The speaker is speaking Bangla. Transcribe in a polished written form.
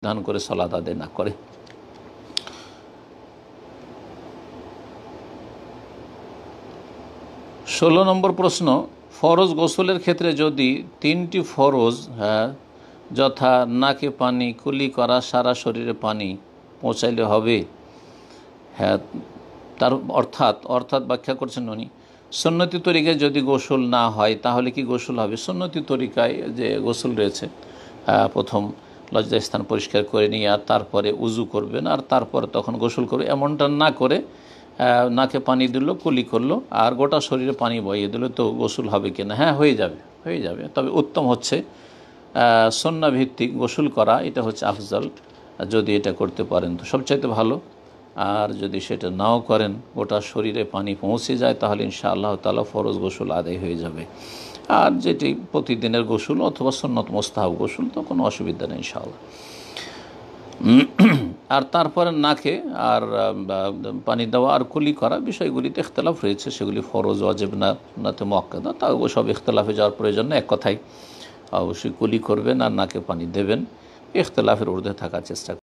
ধান করে সালাত আদায় না করে। ষোলো নম্বর প্রশ্ন, ফরজ গোসলের ক্ষেত্রে যদি 3টি ফরজ যথা নাকে পানি, কুলি করা, সারা শরীরে পানি পৌঁছাইলে হবে? হ্যাঁ, তার অর্থাৎ ব্যাখ্যা করছেন উনি, সুন্নতি তরিকায় যদি গোসল না হয় তাহলে কি গোসল হবে? সুন্নতি তরিকায় যে গোসল রয়েছে, প্রথম লজ্জাস্থান পরিষ্কার করে নিয়ে আর তারপরে উজু করবেন আর তারপরে তখন গোসল করবে, এমনটা না করে নাকে পানি দিল, কুলি করলো আর গোটা শরীরে পানি বইয়ে দিল, তো গোসল হবে কিনা? হ্যাঁ, হয়ে যাবে। তবে উত্তম হচ্ছে সুন্নাহ ভিত্তিক গোসল করা, এটা হচ্ছে আফজল। যদি এটা করতে পারেন তো সবচাইতে ভালো। আর যদি সেটা নাও করেন, গোটা শরীরে পানি পৌঁছে যায়, তাহলে ইনশাআল্লাহ তাআলা ফরজ গোসল আদায় হয়ে যাবে। আর যেটি প্রতিদিনের গোসল অথবা সুন্নত মোস্তাহাব গোসল, তো কোনো অসুবিধা নেই ইনশাআল্লাহ। আর তারপরে নাকে আর পানি দেওয়া আর কুলি করা বিষয়গুলিতে ইখতলাফ রয়েছে, সেগুলি ফরজ, ওয়াজিব নাতে মুআক্কাদা, তা সব ইখতলাফে যাওয়ার প্রয়োজন নেই। এক কথাই অবশ্যই কুলি করবেন আর নাকে পানি দেবেন, ইখতলাফের ঊর্ধ্বে থাকার চেষ্টা